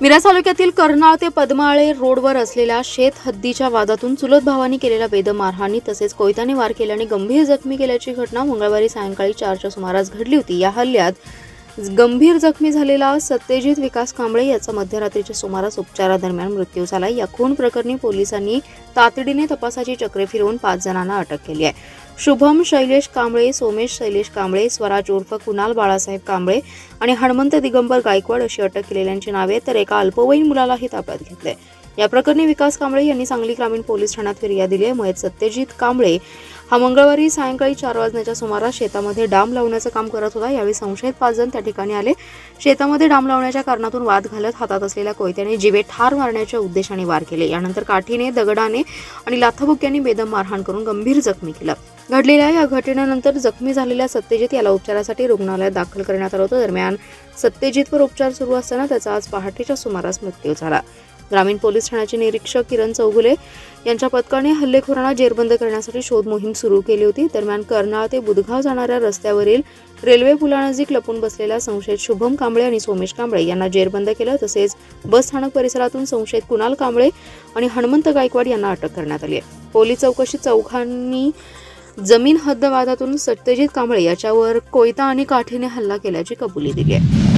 मिरज तालुक्यातील कर्नाळ ते पद्माळे रोडवर असलेल्या शेत हद्दीच्या वादातून चुलत भावांनी केलेल्या बेदम मारहाणी तसेच कोयत्याने वार केल्याने गंभीर जखमी केल्याची घटना मंगळवारी सायंकाळी 4च्या सुमारास घडली होती। या हल्ल्यात गंभीर जखमी झालेला सत्यजित विकास कांबळे याचा मध्यरात्रीच्या सुमारास उपचारादरम्यान मृत्यू झाला। या खून प्रकरणी पोलिसांनी तातडीने तपासाची चक्रे फिरवून 5 जणांना अटक केली आहे। शुभम शैलेश कांबळे, सोमेश शैलेश कांबळे, स्वराज उर्फ कुणाल बाळासाहेब कांबळे आणि हनुमंत दिगंबर गायकवाड अशी अटक केलेल्यांची नावे तर एका अल्पवयीन मुलालाही ताब्यात घेतले। या प्रकरणी विकास कांबळे यांनी सांगली ग्रामीण पोलीस ठाण्यात फिर्याद दिली आहे। मयत सत्यजित कांबळे हा मंगळवारी सायंकाळी 4 वाजण्याच्या सुमारास शेतामध्ये डाम लावण्याचं काम करत होता। यावेळी संशयित 5 जण त्या ठिकाणी आले। शेतामध्ये डाम लावण्याच्या कारणातून वाद घालत हातात असलेल्या कोयत्याने जिवे ठार मारण्याच्या उद्देशाने वार केले। यानंतर काठीने, दगडाने आणि लाथाबुक्क्यांनी बेदम मारहाण करून गंभीर जखमी केलं। घडलेल्या या घटनेनंतर जखमी झालेल्या सत्यजित याला उपचारासाठी रुग्णालयात दाखल करण्यात आलं होतं। दरम्यान सत्यजितवर उपचार सुरू असताना त्याचा आज पहाटेच्या सुमारास मृत्यू झाला। ग्रामीण पोलीस ठाण्याचे निरीक्षक किरण चौगुले यांच्या पथकाने हल्लेखोरांना जेरबंद करण्यासाठी शोध मोहीम सुरू केली होती। दरम्यान कर्नाळ ते बुधगाव जाणाऱ्या रस्त्यावरील रेल्वे पुलानजीक लपून बसलेल्या संशयित शुभम कांबळे आणि सोमेश कांबळे यांना जेरबंद केलं। तसेच बस स्थानक परिसरातून संशयित कुणाल कांबळे आणि हनुमंत गायकवाड यांना अटक करण्यात आली आहे। पोलीस चौकशीत चौघांनी जमीन हद्द वादातून सत्यजित कांबळे याच्यावर कोयता आणि काठीने हल्ला केल्याची कबुली दिली आहे।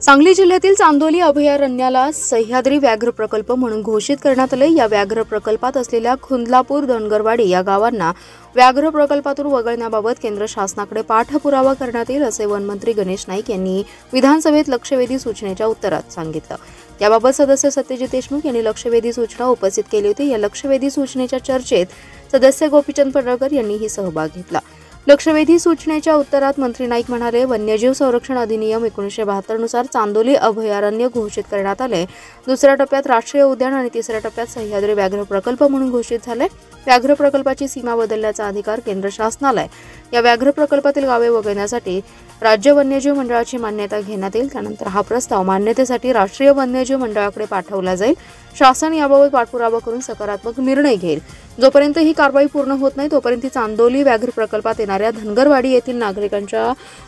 सांगली जिल्ह्यातील चांदोली अभयारण्याला सह्याद्री व्याघ्र प्रकल्प म्हणून घोषित करण्यात आले। या व्याघ्र प्रकल्पात असलेल्या खुंदलापूर, धनगरवाडी या गावांना व्याघ्र प्रकल्पातून वगळण्याबाबत केंद्र शासनाकडे पाठपुरावा करण्यात येईल असे वनमंत्री गणेश नाईक यांनी विधानसभेत लक्षवेधी सूचनेच्या उत्तरात सांगितलं। याबाबत सदस्य सत्यजित देशमुख यांनी लक्षवेधी सूचना उपस्थित केली होती। या लक्षवेधी सूचनेच्या चर्चेत सदस्य गोपीचंद पडळकर यांनीही सहभाग घेतला। लक्षवेधी सूचनेच्या उत्तरात मंत्री नाईक म्हणाले, वन्यजीव संरक्षण अधिनियम 1972 नुसार चांदोली अभयारण्य घोषित करण्यात आले। दुसऱ्या टप्प्यात राष्ट्रीय उद्यान आणि तिसऱ्या टप्प्यात सह्याद्री व्याघ्र प्रकल्प म्हणून घोषित झाले। व्याघ्र प्रकल्पाची सीमा बदलण्याचा अधिकार केंद्र शासनाला आहे। या व्याघ्र प्रकल्पातील गावे वगळण्यासाठी राज्य वन्यजीव मंडळाची मान्यता घेण्यात येईल। त्यानंतर हा प्रस्ताव मान्यतेसाठी राष्ट्रीय वन्यजीव मंडळाकडे पाठवला जाईल। शासन याबाबत पाठपुरावा करून सकारात्मक निर्णय घेईल। जोपर्यंत ही कारवाई पूर्ण होत नाही तोपर्यंत चांदोली व्याघ्र प्रकल्पात येणाऱ्या धनगरवाडी येथील नागरिकांच्या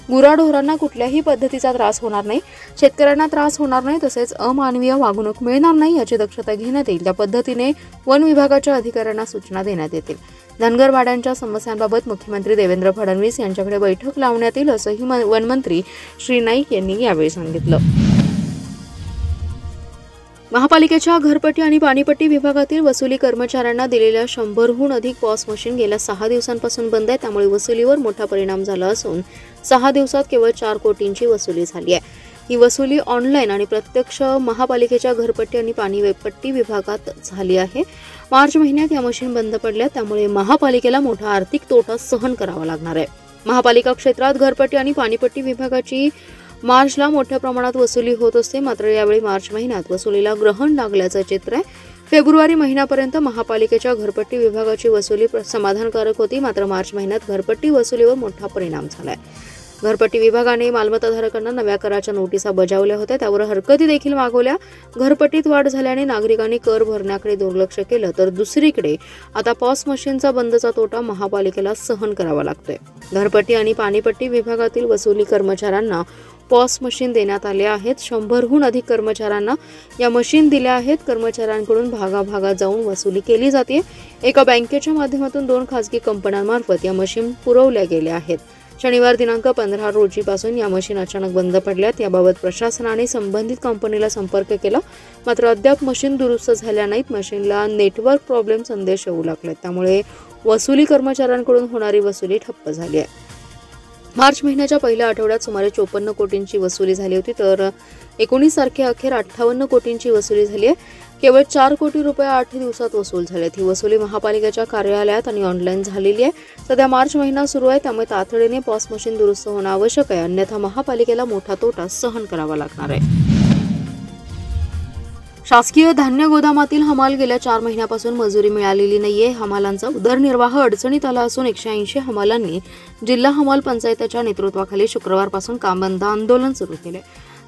गुराढोरांना कुठल्याही पद्धतीचा त्रास होणार नाही, शेतकऱ्यांना त्रास होणार नाही, तसेच अमानवीय वागणूक मिळणार नाही याची दक्षता घेण्यात येईल। त्या पद्धतीने वन विभागाच्या अधिकाऱ्यांना सूचना देण्यात येतील। धनगरवाड्यांच्या समस्यांबाबत मुख्यमंत्री देवेंद्र फडणवीस यांच्याकडे बैठक लावण्यात येईल असंही वनमंत्री श्री नाईक यांनी यावेळी सांगितलं। महापालिकेच्या घरपट्टी आणि पाणीपट्टी विभागातील वसुली कर्मचाऱ्यांना दिलेल्या 100हून अधिक पॉस मशीन गेल्या 6 दिवसांपासून बंद आहे। त्यामुळे वसुलीवर मोठा परिणाम झाला असून 6 दिवसात केवळ 4 कोटींची वसुली झाली आहे। ही वसुली ऑनलाईन आणि प्रत्यक्ष महापालिकेच्या घरपट्टी आणि पाणीपट्टी विभागात झाली आहे। मार्च महिन्यात या मशीन बंद पडल्या, त्यामुळे महापालिकेला मोठा आर्थिक तोटा सहन करावा लागणार आहे। महापालिका क्षेत्रात घरपट्टी आणि पाणीपट्टी विभागाची मार्चला मोठ्या प्रमाणात वसुली होत असते, मात्र यावेळी मार्च महिन्यात वसुलीला ग्रहण लागल्याचं चित्र आहे। फेब्रुवारी महिन्यापर्यंत महापालिकेच्या घरपट्टी विभागाची वसुली समाधानकारक होती, मात्र मार्च महिन्यात घरपट्टी वसुलीवर मोठा परिणाम झालाय। घरपट्टी विभागाने मालमत्ताधारकांना नव्या कराच्या नोटिसा बजावल्या होत्या, त्यावर हरकती देखील मागवल्या। घरपट्टीत वाढ झाल्याने नागरिकांनी कर भरण्याकडे दुर्लक्ष केलं, तर दुसरीकडे आता पॉस मशीनचा बंदचा तोटा महापालिकेला सहन करावा लागतोय। घरपट्टी आणि पाणीपट्टी विभागातील वसुली कर्मचाऱ्यांना पॉस मशीन देण्यात आले आहेत। 100हून अधिक कर्मचाऱ्यांना या मशीन दिल्या आहेत। कर्मचाऱ्यांकडून भागाभागात जाऊन वसुली केली जाते। एका बँकेच्या माध्यमातून 2 खासगी कंपन्यांमार्फत या मशीन पुरवल्या गेल्या आहेत। शनिवार दिनांक 15 रोजीपासून या मशीन अचानक बंद पडल्यात। याबाबत प्रशासनाने संबंधित कंपनीला संपर्क केला, मात्र अद्याप मशीन दुरुस्त झाल्या नाहीत। मशीनला नेटवर्क प्रॉब्लेम संदेश येऊ लागले, त्यामुळे वसुली कर्मचाऱ्यांकडून होणारी वसुली ठप्प झाली आहे। मार्च महिन्याच्या पहिल्या आठवड्यात सुमारे 54 कोटींची वसुली झाली होती, तर 19 तारखेअखेर 58 कोटींची वसुली झाली आहे। केवळ 4 कोटी रुपये 8 दिवसात वसूल झालेत। ही वसुली महापालिकेच्या कार्यालयात आणि ऑनलाईन झालेली आहे। सध्या मार्च महिना सुरू आहे, त्यामुळे तातडीने पॉस मशीन दुरुस्त होणं आवश्यक आहे, अन्यथा महापालिकेला मोठा तोटा सहन करावा लागणार आहे। शासकीय धान्य गोदामातील हमाल गेल्या 4 महिन्यापासून मजुरी मिळालेली नाहीये। हमालांचा उदरनिर्वाह अडचणीत आला असून 180 हमालांनी जिल्हा हमाल पंचायतीच्या नेतृत्वाखाली शुक्रवारपासून काम बंद आंदोलन सुरू केले।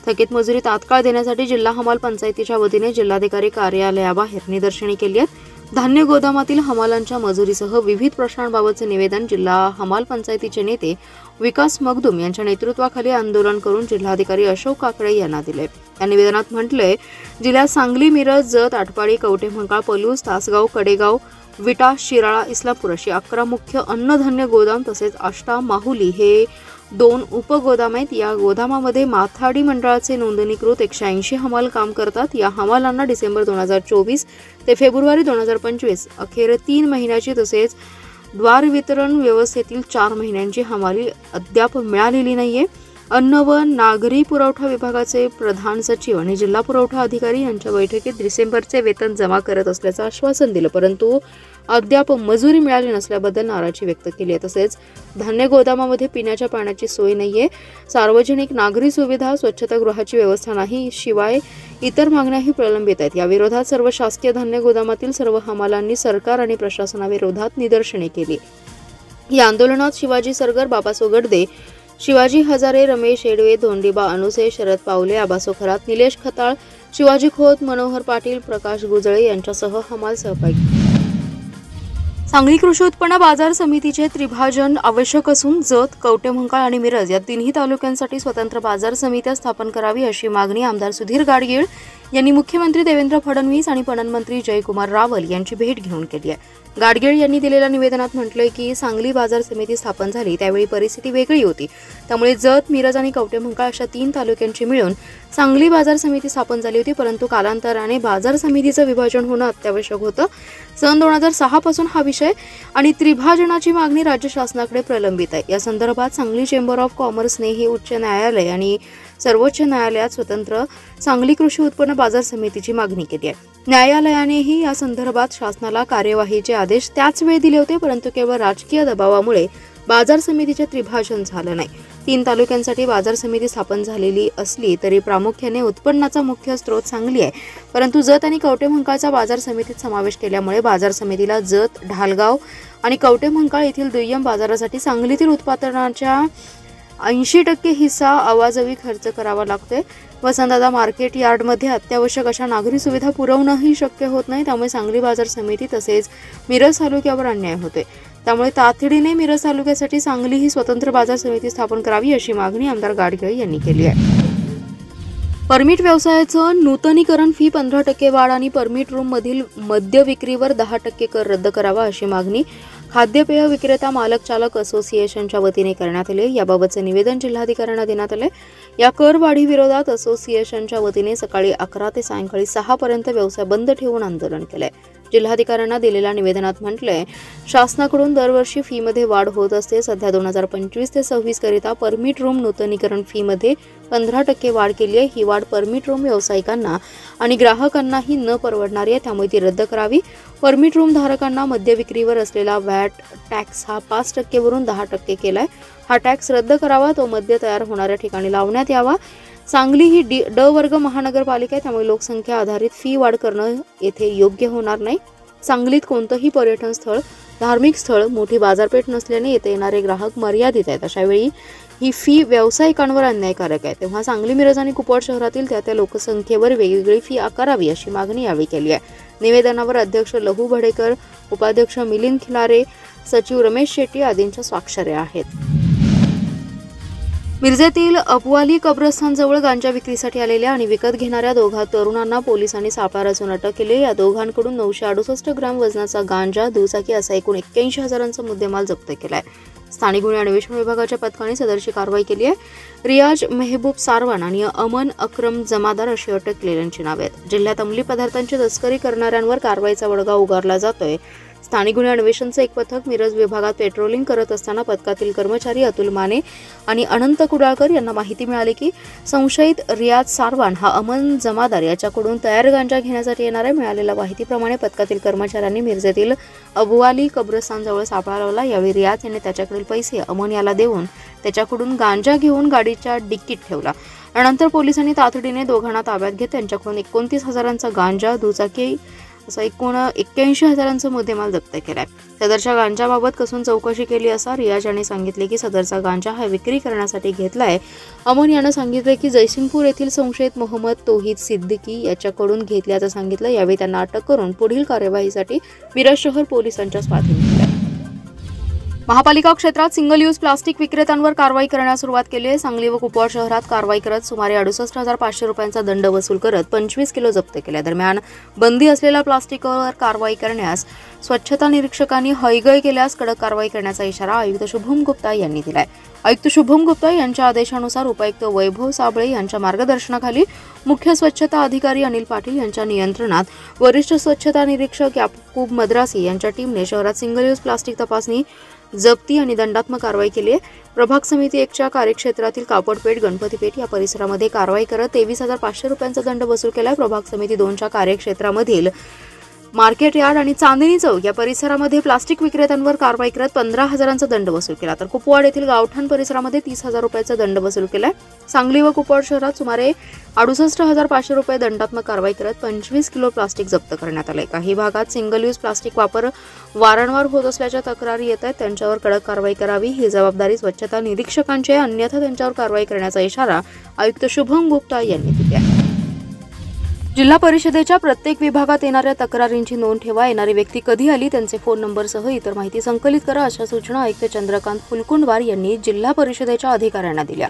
थकीत मजुरी तात्काळ देण्यासाठी जिल्हा हमाल पंचायतीच्या वतीने जिल्हाधिकारी कार्यालयाबाहेर निदर्शने केली आहेत। धान्य गोदामातील हमालांच्या मजुरीसह विविध प्रश्नांबाबतचे निवेदन जिल्हा हमाल पंचायतीचे नेते विकास मगदूम यांच्या नेतृत्वाखाली आंदोलन करून जिल्हाधिकारी अशोक काकडे यांना दिले। या निवेदनात म्हटले, जिल्ह्यात सांगली, मिरज, जत, आटपाडी, कवठेमहांकाळ, पलूस, तासगाव, कडेगाव, विटा, शिराळा, इस्लामपूर अशी 11 मुख्य अन्नधान्य गोदाम तसेच आष्टा, माहुली हे 2 उपगोदाम आहेत। या गोदामामध्ये माथाडी मंडळाचे नोंदणीकृत 180 हमाल काम करतात। या हमालांना डिसेंबर 2024 ते फेब्रुवारी 2025 अखेर 3 महिन्याची तसेच द्वार वितरण व्यवस्थेतील 4 महिन्यांची हमाली अद्याप मिळालेली नाहीये। अन्न व नागरी पुरवठा विभागाचे प्रधान सचिव आणि जिल्हा पुरवठा अधिकारी यांच्या बैठकीत डिसेंबरचे वेतन जमा करत असल्याचं आश्वासन दिलं, परंतु अद्याप मजुरी मिळाली नसल्याबद्दल नाराजी व्यक्त केली आहे। तसेच धान्य गोदामामध्ये पिण्याच्या पाण्याची सोय नाहीये, सार्वजनिक नागरी सुविधा, स्वच्छतागृहाची व्यवस्था नाही, शिवाय इतर मागण्याही प्रलंबित आहेत। या विरोधात सर्व शासकीय धान्य गोदामातील सर्व हमालांनी सरकार आणि प्रशासनाविरोधात निदर्शने केली। या आंदोलनात शिवाजी सरगर, बाबासो गडदे, शिवाजी हजारे, रमेश येडवे, धोंडीबा अनुसे, शरद पावले, आबासो खरात, निलेश खताळ, शिवाजी खोत, मनोहर पाटील, प्रकाश गुजळे यांच्यासह हमाल सहभागी। सांगली कृषी उत्पन्न बाजार समितीचे त्रिभाजन आवश्यक असून जत, कवठेमहांकाळ आणि मिरज या तिन्ही तालुक्यांसाठी स्वतंत्र बाजार समित्या स्थापन करावी अशी मागणी आमदार सुधीर गाडगीळ यांनी मुख्यमंत्री देवेंद्र फडणवीस आणि पणन मंत्री जयकुमार रावल यांची भेट घेऊन केली आहे। गाडगीळ यांनी दिलेल्या निवेदनात म्हटलंय की सांगली बाजार समिती स्थापन झाली त्यावेळी परिस्थिती वेगळी होती, त्यामुळे जत, मिरज आणि कवठेमहांकाळ अशा 3 तालुक्यांची मिळून सांगली बाजार समिती स्थापन झाली होती, परंतु कालांतराने बाजार समितीचं विभाजन होणं अत्यावश्यक होतं। सन 2006 पासून हा विषय आणि त्रिभाजनाची मागणी राज्य शासनाकडे प्रलंबित आहे। या संदर्भात सांगली चेंबर ऑफ कॉमर्सने हे उच्च न्यायालय आणि सर्वोच्च न्यायालयात स्वतंत्र सांगली कृषी उत्पन्न बाजार समितीची मागणी केली आहे। न्यायालयानेही या संदर्भात शासनाला कार्यवाहीचे आदेश त्याच वेळी दिले होते, परंतु केवळ राजकीय दबावामुळे बाजार समितीचे त्रिभाजन झालं नाही। 3 तालुक्यांसाठी बाजार समिती स्थापन झालेली असली तरी प्रामुख्याने उत्पन्नाचा मुख्य स्रोत सांगली आहे, परंतु जत आणि कवठेमहांकाळचा बाजार समितीत समावेश केल्यामुळे बाजार समितीला जत, ढालगाव आणि कवठेमहांकाळ येथील दुय्यम बाजारासाठी सांगलीतील उत्पादनाच्या 80% हिस्सा आवाजवी खर्च करावा लागतोय। वसंतदादा मार्केट यार्डमध्ये अत्यावश्यक अशा नागरी सुविधा पुरवणंही शक्य होत नाही, त्यामुळे सांगली बाजार समिती तसेच मिरज तालुक्यावर अन्याय होतोय। त्यामुळे तातडीने मिरज तालुक्यासाठी सांगली ही स्वतंत्र बाजार समिती स्थापन करावी अशी मागणी आमदार गाडगीळ यांनी केली आहे। परमिट व्यवसायाचं नूतनीकरण फी 15% वाढ आणि परमिट रूम मधील मद्य विक्रीवर 10% कर रद्द करावा अशी मागणी खाद्यपेय विक्रेता मालक चालक असोसिएशनच्या वतीने करण्यात आले। याबाबतचे निवेदन जिल्हाधिकाऱ्यांना देण्यात आले। या करवाढी विरोधात असोसिएशनच्या वतीने सकाळी 11 ते सायंकाळी 6 पर्यंत व्यवसाय बंद ठेवून आंदोलन केले। जिल्हाधिकाऱ्यांना दिलेल्या निवेदनात म्हटलंय, शासनाकडून दरवर्षी फीमध्ये वाढ होत असते। सध्या 2025 ते 26 करिता परमिट रूम नूतनीकरण फीमध्ये 15% वाढ केली आहे। ही वाढ परमिट रूम व्यावसायिकांना आणि ग्राहकांनाही न परवडणारी आहे, त्यामुळे ती रद्द करावी। परमिट रूम धारकांना मद्य विक्रीवर असलेला व्हॅट टॅक्स हा 5% वरून 10% केलाय। हा टॅक्स रद्द करावा, तो मद्य तयार होणाऱ्या ठिकाणी लावण्यात यावा। सांगली ही D वर्ग महानगरपालिका आहे, त्यामुळे लोकसंख्या आधारित फी वाढ करणं येथे योग्य होणार नाही। सांगलीत कोणतंही पर्यटन स्थळ, धार्मिक स्थळ, मोठी बाजारपेठ नसल्याने येथे येणारे ग्राहक मर्यादित आहेत। अशावेळी ही फी व्यावसायिकांवर अन्यायकारक आहे, तेव्हा सांगली, मिरज आणि कुपवाड शहरातील त्या लोकसंख्येवर वेगवेगळी फी आकारावी अशी मागणी यावेळी केली आहे। निवेदनावर अध्यक्ष लहू भडेकर, उपाध्यक्ष मिलिंद खिलारे, सचिव रमेश शेट्टी आदींच्या स्वाक्षऱ्या आहेत। मिरजेतील अबवाली कब्रस्थानजवळ गांजा विक्रीसाठी आलेल्या आणि विकत घेणाऱ्या 2 तरुणांना पोलिसांनी सापळा रचून अटक केली। या दोघांकडून 968 ग्रॅम वजनाचा गांजा, दुचाकी असा एकूण 81 हजारांचा मुद्देमाल जप्त केलाय। स्थानिक गुन्हे अन्वेषण विभागाच्या पथकाने सदरची कारवाई केली आहे। रियाज मेहबूब सारवान आणि अमन अक्रम जमादार अशी अटक केलेल्यांची नावे आहेत। जिल्ह्यात अंमली पदार्थांची तस्करी करणाऱ्यांवर कारवाईचा बडगा उगारला जातोय। स्थानिक गुन्हे अन्वेषणचे एक पथक मिरज विभागात पेट्रोलिंग करत असताना पथकातील कर्मचारी अतुल माने आणि अनंत कुडाळकर यांना माहिती मिळाली की संशयित रियाज सारवान हा अमन जमादार याच्याकडून तयार गांजा घेण्यासाठी येणार आहे। मिळालेल्या माहितीप्रमाणे पथकातील कर्मचाऱ्यांनी मिरजेतील अबवाली कब्रस्थानजवळ सापळा लावला। यावेळी रियाज यांनी त्याच्याकडील पैसे अमन याला देऊन त्याच्याकडून गांजा घेऊन गाडीच्या डिक्कीत ठेवला। नंतर पोलिसांनी तातडीने दोघांना ताब्यात घेत त्यांच्याकडून 29 हजारांचा गांजा, दुचाकी असा एकूण 81 हजारांचा मुद्देमाल जप्त केलाय। सदरच्या गांजाबाबत कसून चौकशी केली असता रियाज यांनी सांगितले की सदरचा गांजा हा विक्री करण्यासाठी घेतलाय। अमन यानं सांगितले की जयसिंगपूर येथील संशयित मोहम्मद तौहीद सिद्दीकी याच्याकडून घेतल्याचं सांगितलं। यावेळी त्यांना अटक करून पुढील कार्यवाहीसाठी मिरज शहर पोलिसांच्या स्वाधीन केलं। महापालिका क्षेत्रात सिंगल यूज प्लास्टिक विक्रेत्यांवर कारवाई करण्यास सुरुवात केली आहे। सांगली व कुपवाड शहरात कारवाई करत सुमारे 68,500 रुपयांचा दंड वसूल करत 25 किलो जप्त केले। दरम्यान बंदी असलेल्या प्लास्टिकवर कारवाई करण्यास स्वच्छता निरीक्षकांनी हयगय केल्यास कडक कारवाई करण्याचा इशारा आयुक्त शुभम गुप्ता यांनी दिलाय। आयुक्त शुभम गुप्ता यांच्या आदेशानुसार उपायुक्त वैभव साबळे यांच्या मार्गदर्शनाखाली मुख्य स्वच्छता अधिकारी अनिल पाटील यांच्या नियंत्रणात वरिष्ठ स्वच्छता निरीक्षक याकूब मद्रासी यांच्या टीमने शहरात सिंगल यूज प्लास्टिक तपासणी, जप्ती आणि दंडात्मक कारवाई केली आहे। प्रभाग समिती 1च्या कार्यक्षेत्रातील कापडपेठ, गणपतीपेठ या परिसरामध्ये कारवाई करत 23,500 रुपयांचा दंड वसूल केला आहे। प्रभाग समिती 2च्या कार्यक्षेत्रामधील मार्केट यार्ड आणि चांदणी चौक या परिसरामध्ये प्लास्टिक विक्रेत्यांवर कारवाई करत 15,000चा दंड वसूल केला। तर कुपवाड येथील गावठाण परिसरामध्ये 30,000 रुपयाचा दंड वसूल केलाय। सांगली व कुपवाड शहरात सुमारे 68,500 रुपये दंडात्मक कारवाई करत 25 किलो प्लास्टिक जप्त करण्यात आले। काही भागात सिंगल यूज प्लास्टिक वापर वारंवार होत असल्याच्या तक्रारी येत आहेत, त्यांच्यावर कडक कारवाई करावी ही जबाबदारी स्वच्छता निरीक्षकांची आहे, अन्यथा त्यांच्यावर कारवाई करण्याचा इशारा आयुक्त शुभम गुप्ता यांनी दिला आहे। जिल्हा परिषदेच्या प्रत्येक विभागात येणाऱ्या तक्रारींची नोंद ठेवा, येणारी व्यक्ती कधी आली, त्यांचे फोन नंबरसह इतर माहिती संकलित करा, अशा सूचना आयुक्त चंद्रकांत फुलकुंडवार यांनी जिल्हा परिषदेच्या अधिकाऱ्यांना दिल्या।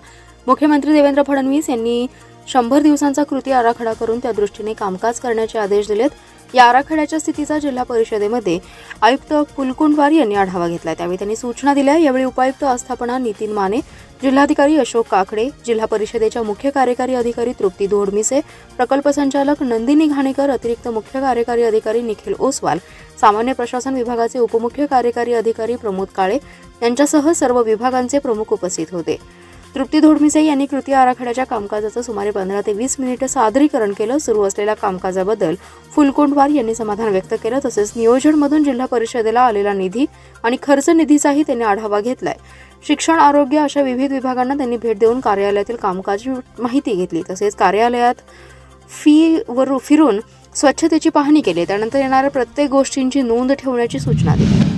मुख्यमंत्री देवेंद्र फडणवीस यांनी 100 दिवसांचा कृती आराखडा करून त्या दृष्टीने कामकाज करण्याचे आदेश दिलेत। या आराखड्याच्या स्थितीचा जिल्हा परिषदेमध्ये आयुक्त फुलकुंडवार यांनी आढावा घेतला। त्यावेळी त्यांनी सूचना दिल्या। यावेळी उपायुक्त आस्थापना नितीन माने, जिल्हाधिकारी अशोक काकडे, जिल्हा परिषदेच्या मुख्य कार्यकारी अधिकारी तृप्ती धोडमिसे, प्रकल्प संचालक नंदिनी घाणेकर, अतिरिक्त मुख्य कार्यकारी अधिकारी निखिल ओसवाल, सामान्य प्रशासन विभागाचे उपमुख्य कार्यकारी अधिकारी प्रमोद काळे यांच्यासह सर्व विभागांचे प्रमुख उपस्थित होते। तृप्ती धोडमिसे यांनी कृती आराखड्याच्या कामकाजाचं सुमारे 15 ते 20 मिनिटे सादरीकरण केलं। सुरू असलेल्या कामकाजाबद्दल फुलकुंडवार यांनी समाधान व्यक्त केलं। तसेच नियोजनमधून जिल्हा परिषदेला आलेला निधी आणि खर्च निधीचाही त्यांनी आढावा घेतलाय। शिक्षण, आरोग्य अशा विविध विभागांना त्यांनी भेट देऊन कार्यालयातील कामकाजाची माहिती घेतली। तसेच कार्यालयात फिरून स्वच्छतेची पाहणी केली। त्यानंतर येणाऱ्या प्रत्येक गोष्टींची नोंद ठेवण्याची सूचना दिली।